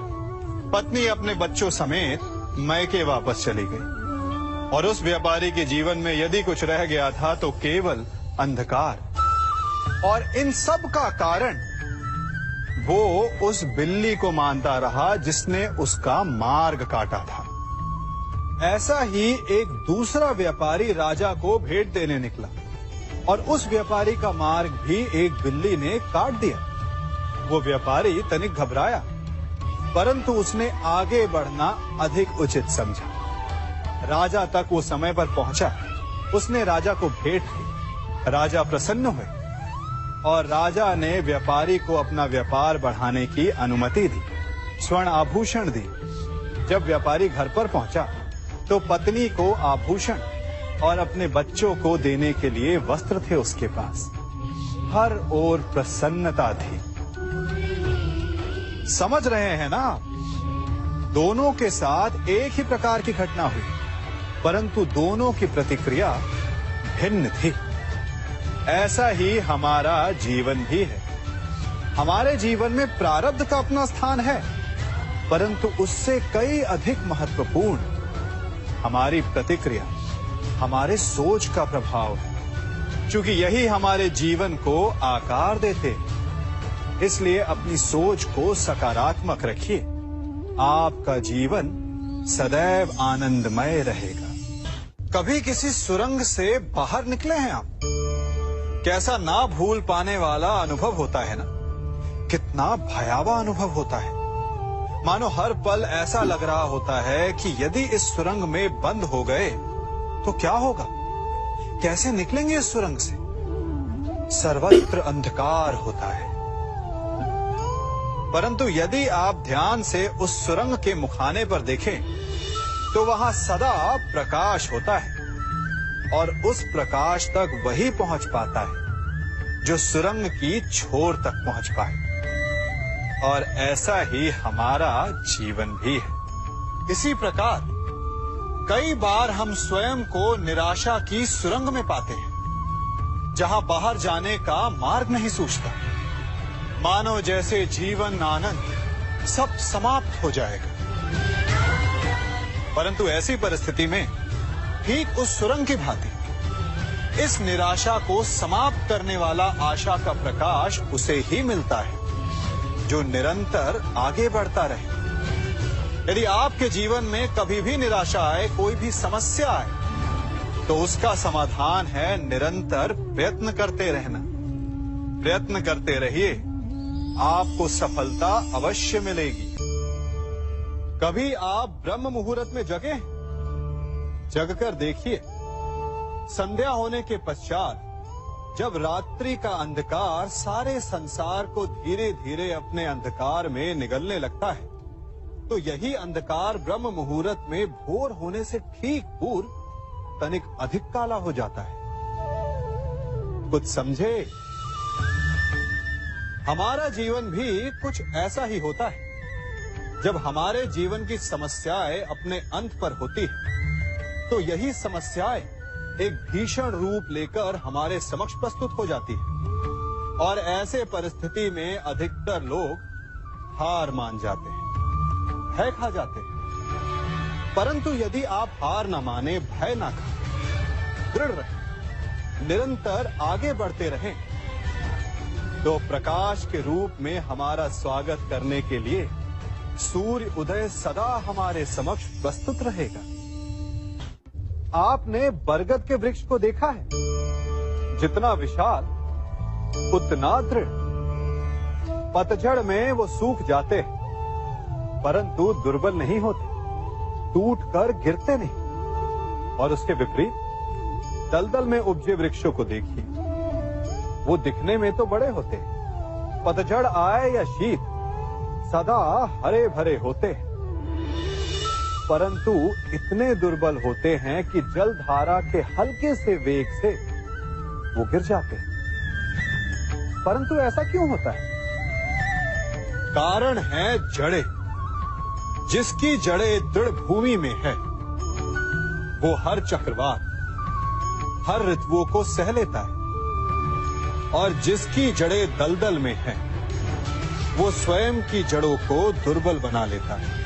पत्नी अपने बच्चों समेत मैके वापस चली गई और उस व्यापारी के जीवन में यदि कुछ रह गया था तो केवल अंधकार। और इन सब का कारण वो उस बिल्ली को मानता रहा जिसने उसका मार्ग काटा था। ऐसा ही एक दूसरा व्यापारी राजा को भेंट देने निकला और उस व्यापारी का मार्ग भी एक बिल्ली ने काट दिया। वो व्यापारी तनिक घबराया, परंतु उसने आगे बढ़ना अधिक उचित समझा। राजा तक वो समय पर पहुंचा। उसने राजा को भेंट की। राजा प्रसन्न हुए और राजा ने व्यापारी को अपना व्यापार बढ़ाने की अनुमति दी, स्वर्ण आभूषण दी। जब व्यापारी घर पर पहुंचा तो पत्नी को आभूषण और अपने बच्चों को देने के लिए वस्त्र थे उसके पास। हर ओर प्रसन्नता थी। समझ रहे हैं ना? दोनों के साथ एक ही प्रकार की घटना हुई, परंतु दोनों की प्रतिक्रिया भिन्न थी। ऐसा ही हमारा जीवन भी है। हमारे जीवन में प्रारब्ध का अपना स्थान है, परंतु उससे कई अधिक महत्वपूर्ण हमारी प्रतिक्रिया, हमारे सोच का प्रभाव है, क्योंकि यही हमारे जीवन को आकार देते हैं। इसलिए अपनी सोच को सकारात्मक रखिए। आपका जीवन सदैव आनंदमय रहेगा। कभी किसी सुरंग से बाहर निकले हैं आप? कैसा ना भूल पाने वाला अनुभव होता है ना? कितना भयावह अनुभव होता है। मानो हर पल ऐसा लग रहा होता है कि यदि इस सुरंग में बंद हो गए तो क्या होगा? कैसे निकलेंगे इस सुरंग से? सर्वत्र अंधकार होता है। परंतु यदि आप ध्यान से उस सुरंग के मुखाने पर देखें तो वहां सदा प्रकाश होता है और उस प्रकाश तक वही पहुंच पाता है जो सुरंग की छोर तक पहुंच पाए। और ऐसा ही हमारा जीवन भी है। इसी प्रकार कई बार हम स्वयं को निराशा की सुरंग में पाते हैं, जहां बाहर जाने का मार्ग नहीं सूझता। मानो जैसे जीवन आनंद सब समाप्त हो जाएगा। परंतु ऐसी परिस्थिति में ठीक उस सुरंग की भांति इस निराशा को समाप्त करने वाला आशा का प्रकाश उसे ही मिलता है जो निरंतर आगे बढ़ता रहे। यदि आपके जीवन में कभी भी निराशा आए, कोई भी समस्या आए, तो उसका समाधान है निरंतर प्रयत्न करते रहना। प्रयत्न करते रहिए आपको सफलता अवश्य मिलेगी। कभी आप ब्रह्म मुहूर्त में जगे? जगकर देखिए, संध्या होने के पश्चात जब रात्रि का अंधकार सारे संसार को धीरे धीरे अपने अंधकार में निगलने लगता है, तो यही अंधकार ब्रह्म मुहूर्त में भोर होने से ठीक पूर्व तनिक अधिक काला हो जाता है। कुछ समझे? हमारा जीवन भी कुछ ऐसा ही होता है। जब हमारे जीवन की समस्याएं अपने अंत पर होती है, तो यही समस्याएं एक भीषण रूप लेकर हमारे समक्ष प्रस्तुत हो जाती है और ऐसे परिस्थिति में अधिकतर लोग हार मान जाते हैं, भय खा जाते हैं। परंतु यदि आप हार न माने, भय न खाएं, दृढ़ रहें, निरंतर आगे बढ़ते रहें, तो प्रकाश के रूप में हमारा स्वागत करने के लिए सूर्य उदय सदा हमारे समक्ष प्रस्तुत रहेगा। आपने बरगद के वृक्ष को देखा है? जितना विशाल उतना दृढ़। पतझड़ में वो सूख जाते हैं, परंतु दुर्बल नहीं होते, टूटकर गिरते नहीं। और उसके विपरीत दलदल में उपजे वृक्षों को देखिए, वो दिखने में तो बड़े होते हैं, पतझड़ आए या शीत सदा हरे भरे होते हैं, परंतु इतने दुर्बल होते हैं कि जलधारा के हल्के से वेग से वो गिर जाते हैं। परंतु ऐसा क्यों होता है? कारण है जड़ें। जिसकी जड़ें दृढ़ भूमि में है, वो हर चक्रवात, हर ऋतुओं को सह लेता है, और जिसकी जड़ें दलदल में है, वो स्वयं की जड़ों को दुर्बल बना लेता है।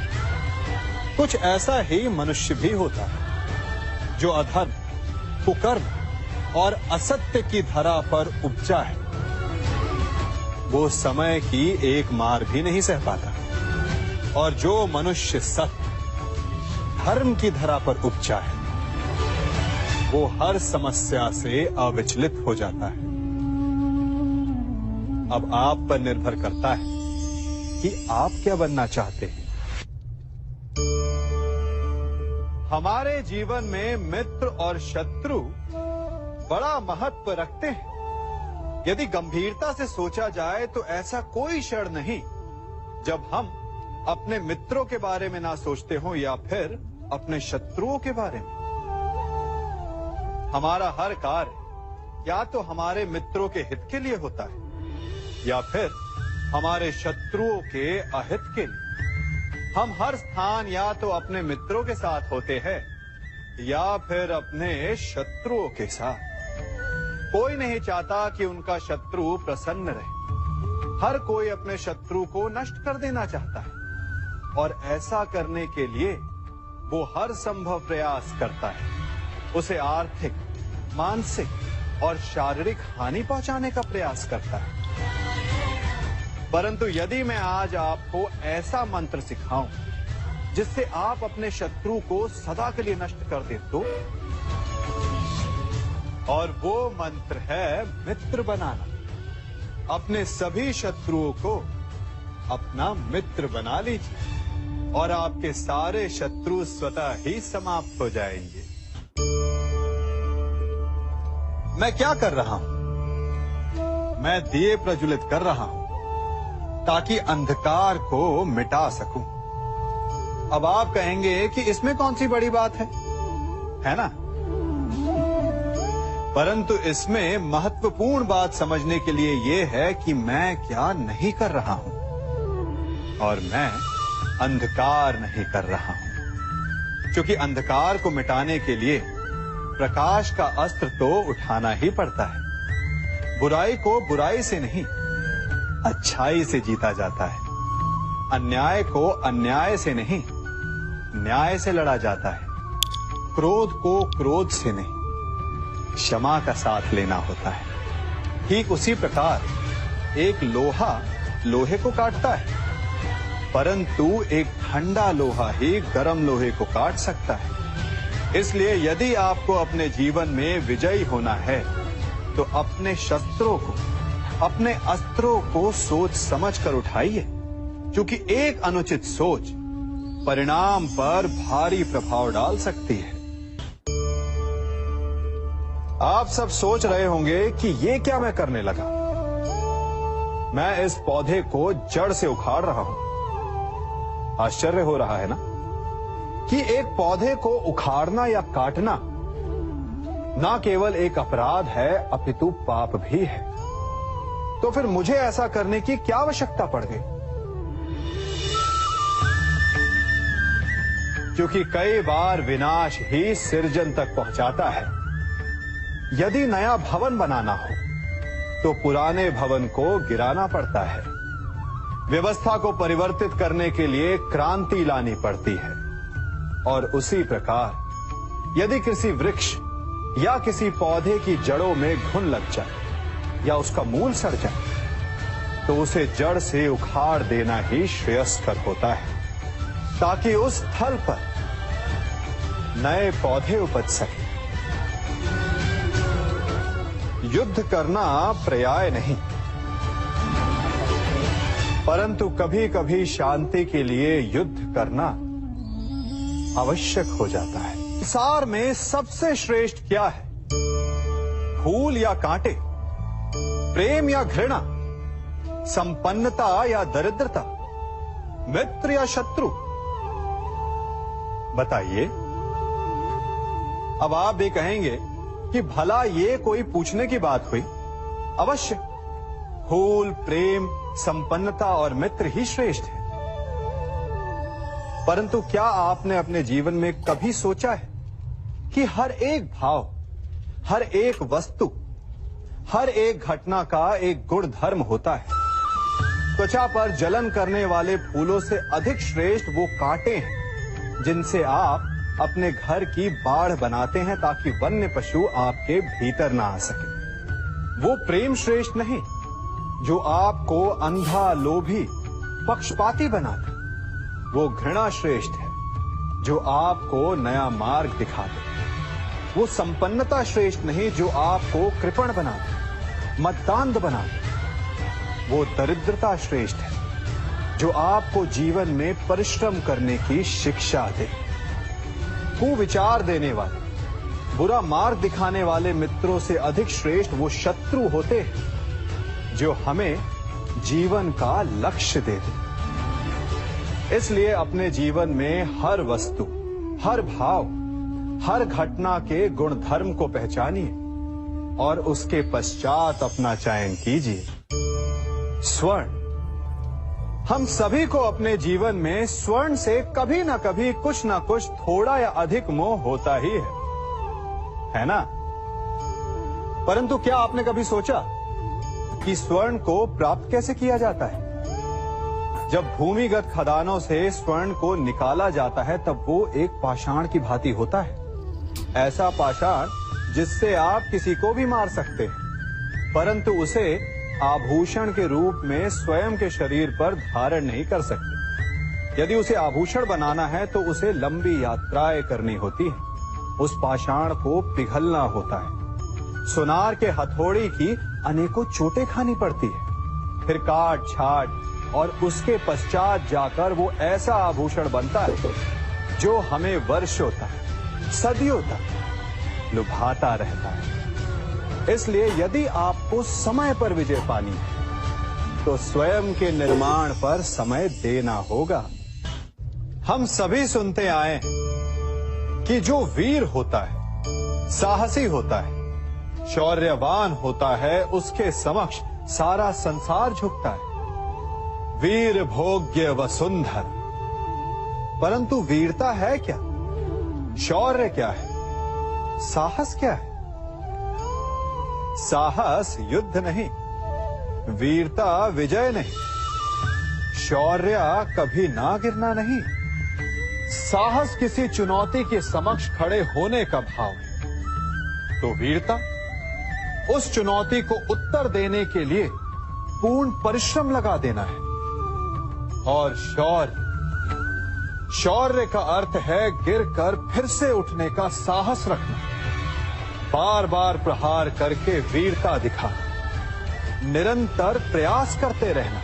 कुछ ऐसा ही मनुष्य भी होता है, जो अधर्म, कुकर्म और असत्य की धरा पर उपजा है। वो समय की एक मार भी नहीं सह पाता, और जो मनुष्य सत्य, धर्म की धरा पर उपजा है, वो हर समस्या से अविचलित हो जाता है। अब आप पर निर्भर करता है कि आप क्या बनना चाहते हैं। हमारे जीवन में मित्र और शत्रु बड़ा महत्व रखते हैं। यदि गंभीरता से सोचा जाए तो ऐसा कोई क्षण नहीं जब हम अपने मित्रों के बारे में ना सोचते हो या फिर अपने शत्रुओं के बारे में। हमारा हर कार्य या तो हमारे मित्रों के हित के लिए होता है या फिर हमारे शत्रुओं के अहित के लिए। हम हर स्थान या तो अपने मित्रों के साथ होते हैं या फिर अपने शत्रुओं के साथ। कोई नहीं चाहता कि उनका शत्रु प्रसन्न रहे। हर कोई अपने शत्रु को नष्ट कर देना चाहता है, और ऐसा करने के लिए वो हर संभव प्रयास करता है। उसे आर्थिक, मानसिक और शारीरिक हानि पहुंचाने का प्रयास करता है। परंतु यदि मैं आज आपको ऐसा मंत्र सिखाऊं जिससे आप अपने शत्रु को सदा के लिए नष्ट कर दे तो, और वो मंत्र है मित्र बनाना। अपने सभी शत्रुओं को अपना मित्र बना लीजिए और आपके सारे शत्रु स्वतः ही समाप्त हो जाएंगे। मैं क्या कर रहा हूं? मैं दिए प्रज्वलित कर रहा हूं ताकि अंधकार को मिटा सकूं। अब आप कहेंगे कि इसमें कौन सी बड़ी बात है ना? परंतु इसमें महत्वपूर्ण बात समझने के लिए यह है कि मैं क्या नहीं कर रहा हूं, और मैं अंधकार नहीं कर रहा हूं। क्योंकि अंधकार को मिटाने के लिए प्रकाश का अस्त्र तो उठाना ही पड़ता है। बुराई को बुराई से नहीं, अच्छाई से जीता जाता है। अन्याय को अन्याय से नहीं, न्याय से लड़ा जाता है। क्रोध को क्रोध से नहीं, क्षमा का साथ लेना होता है। ठीक उसी प्रकार एक लोहा लोहे को काटता है, परंतु एक ठंडा लोहा ही गर्म लोहे को काट सकता है। इसलिए यदि आपको अपने जीवन में विजयी होना है तो अपने शस्त्रों को अपने अस्त्रों को सोच समझ कर उठाइए, क्योंकि एक अनुचित सोच परिणाम पर भारी प्रभाव डाल सकती है। आप सब सोच रहे होंगे कि ये क्या मैं करने लगा। मैं इस पौधे को जड़ से उखाड़ रहा हूं। आश्चर्य हो रहा है ना कि एक पौधे को उखाड़ना या काटना ना केवल एक अपराध है अपितु पाप भी है। तो फिर मुझे ऐसा करने की क्या आवश्यकता पड़ गई? क्योंकि कई बार विनाश ही सृजन तक पहुंचाता है। यदि नया भवन बनाना हो तो पुराने भवन को गिराना पड़ता है। व्यवस्था को परिवर्तित करने के लिए क्रांति लानी पड़ती है। और उसी प्रकार यदि किसी वृक्ष या किसी पौधे की जड़ों में घुन लग जाए या उसका मूल सड़ जाए तो उसे जड़ से उखाड़ देना ही श्रेयस्कर होता है, ताकि उस स्थल पर नए पौधे उपज सके। युद्ध करना पर्याय नहीं, परंतु कभी कभी शांति के लिए युद्ध करना आवश्यक हो जाता है। संसार में सबसे श्रेष्ठ क्या है? फूल या कांटे, प्रेम या घृणा, संपन्नता या दरिद्रता, मित्र या शत्रु? बताइए। अब आप भी कहेंगे कि भला ये कोई पूछने की बात हुई? अवश्य, फूल, प्रेम, संपन्नता और मित्र ही श्रेष्ठ है। परंतु क्या आपने अपने जीवन में कभी सोचा है कि हर एक भाव, हर एक वस्तु, हर एक घटना का एक गुण धर्म होता है? त्वचा पर जलन करने वाले फूलों से अधिक श्रेष्ठ वो कांटे हैं जिनसे आप अपने घर की बाढ़ बनाते हैं ताकि वन्य पशु आपके भीतर ना आ सके। वो प्रेम श्रेष्ठ नहीं जो आपको अंधा, लोभी, पक्षपाती बनाते। वो घृणा श्रेष्ठ है जो आपको नया मार्ग दिखाते। वो संपन्नता श्रेष्ठ नहीं जो आपको कृपण बनाते, मद्दांध बनाते। वो दरिद्रता श्रेष्ठ है जो आपको जीवन में परिश्रम करने की शिक्षा दे। कुविचार देने वाले, बुरा मार्ग दिखाने वाले मित्रों से अधिक श्रेष्ठ वो शत्रु होते हैं जो हमें जीवन का लक्ष्य देते। इसलिए अपने जीवन में हर वस्तु, हर भाव, हर घटना के गुण धर्म को पहचानिए और उसके पश्चात अपना चयन कीजिए। स्वर्ण, हम सभी को अपने जीवन में स्वर्ण से कभी ना कभी कुछ ना कुछ थोड़ा या अधिक मोह होता ही है ना? परंतु क्या आपने कभी सोचा कि स्वर्ण को प्राप्त कैसे किया जाता है? जब भूमिगत खदानों से स्वर्ण को निकाला जाता है तब वो एक पाषाण की भांति होता है। ऐसा पाषाण जिससे आप किसी को भी मार सकते हैं, परंतु उसे आभूषण के रूप में स्वयं के शरीर पर धारण नहीं कर सकते। यदि उसे आभूषण बनाना है तो उसे लंबी यात्राएं करनी होती है। उस पाषाण को पिघलना होता है। सुनार के हथौड़ी की अनेकों चोटें खानी पड़ती है, फिर काट छाट और उसके पश्चात जाकर वो ऐसा आभूषण बनता है जो हमें वर्षों तक, सदियों तक लुभाता रहता है। इसलिए यदि आपको समय पर विजय पानी है तो स्वयं के निर्माण पर समय देना होगा। हम सभी सुनते आए हैं कि जो वीर होता है, साहसी होता है, शौर्यवान होता है, उसके समक्ष सारा संसार झुकता है। वीर भोग्य वसुंधर। परंतु वीरता है क्या? शौर्य क्या है? साहस क्या है? साहस युद्ध नहीं, वीरता विजय नहीं, शौर्य कभी ना गिरना नहीं। साहस किसी चुनौती के समक्ष खड़े होने का भाव है, तो वीरता उस चुनौती को उत्तर देने के लिए पूर्ण परिश्रम लगा देना है। और शौर्य का अर्थ है गिरकर फिर से उठने का साहस रखना, बार बार प्रहार करके वीरता दिखाना। निरंतर प्रयास करते रहना,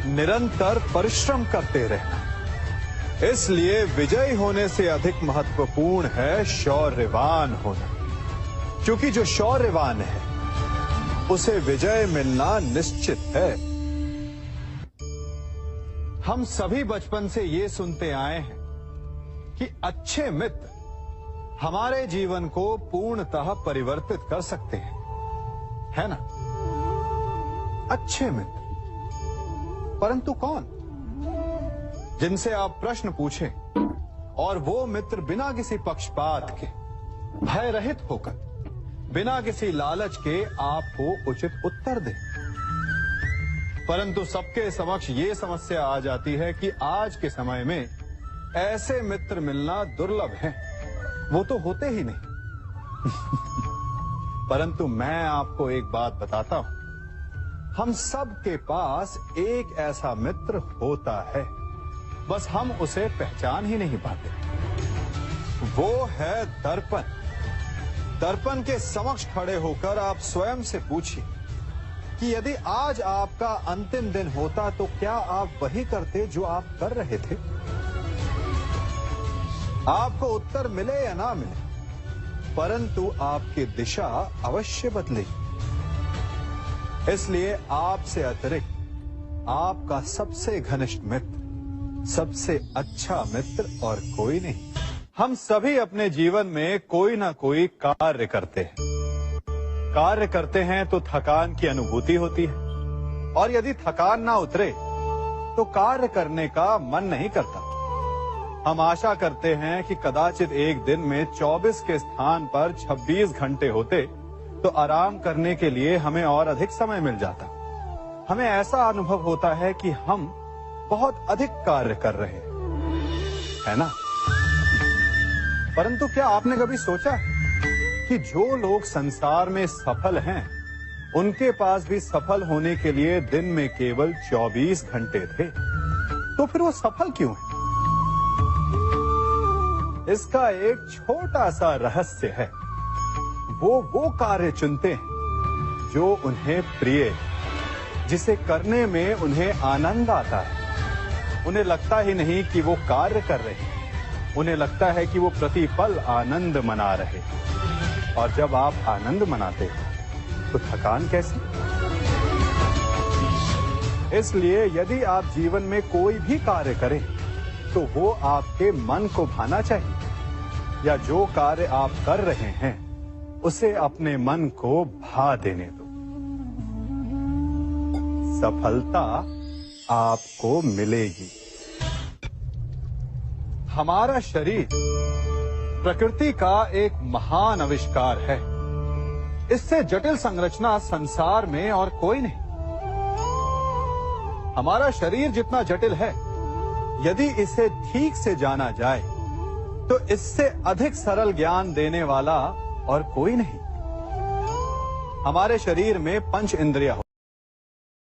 निरंतर परिश्रम करते रहना। इसलिए विजयी होने से अधिक महत्वपूर्ण है शौर्यवान होना, क्योंकि जो शौर्यवान है उसे विजय मिलना निश्चित है। हम सभी बचपन से ये सुनते आए हैं कि अच्छे मित्र हमारे जीवन को पूर्णतः परिवर्तित कर सकते हैं, है ना? अच्छे मित्र, परंतु कौन? जिनसे आप प्रश्न पूछें और वो मित्र बिना किसी पक्षपात के, भय रहित होकर, बिना किसी लालच के आपको उचित उत्तर दे। परंतु सबके समक्ष ये समस्या आ जाती है कि आज के समय में ऐसे मित्र मिलना दुर्लभ है, वो तो होते ही नहीं। परंतु मैं आपको एक बात बताता हूं, हम सब के पास एक ऐसा मित्र होता है, बस हम उसे पहचान ही नहीं पाते। वो है दर्पण। दर्पण के समक्ष खड़े होकर आप स्वयं से पूछिए कि यदि आज आपका अंतिम दिन होता तो क्या आप वही करते जो आप कर रहे थे? आपको उत्तर मिले या ना मिले, परंतु आपकी दिशा अवश्य बदलेगी। इसलिए आपसे अतिरिक्त आपका सबसे घनिष्ठ मित्र, सबसे अच्छा मित्र और कोई नहीं। हम सभी अपने जीवन में कोई ना कोई कार्य करते हैं। कार्य करते हैं तो थकान की अनुभूति होती है, और यदि थकान ना उतरे तो कार्य करने का मन नहीं करता। हम आशा करते हैं कि कदाचित एक दिन में 24 के स्थान पर 26 घंटे होते तो आराम करने के लिए हमें और अधिक समय मिल जाता। हमें ऐसा अनुभव होता है कि हम बहुत अधिक कार्य कर रहे हैं, है ना? परंतु क्या आपने कभी सोचा कि जो लोग संसार में सफल हैं, उनके पास भी सफल होने के लिए दिन में केवल 24 घंटे थे? तो फिर वो सफल क्यों है? इसका एक छोटा सा रहस्य है। वो कार्य चुनते हैं जो उन्हें प्रिय है, जिसे करने में उन्हें आनंद आता है। उन्हें लगता ही नहीं कि वो कार्य कर रहे हैं, उन्हें लगता है कि वो प्रतिपल आनंद मना रहे। और जब आप आनंद मनाते हैं तो थकान कैसी? इसलिए यदि आप जीवन में कोई भी कार्य करें तो वो आपके मन को भाना चाहिए, या जो कार्य आप कर रहे हैं उसे अपने मन को भा देने दो। सफलता आपको मिलेगी। हमारा शरीर प्रकृति का एक महान आविष्कार है। इससे जटिल संरचना संसार में और कोई नहीं। हमारा शरीर जितना जटिल है, यदि इसे ठीक से जाना जाए तो इससे अधिक सरल ज्ञान देने वाला और कोई नहीं। हमारे शरीर में 5 इंद्रियां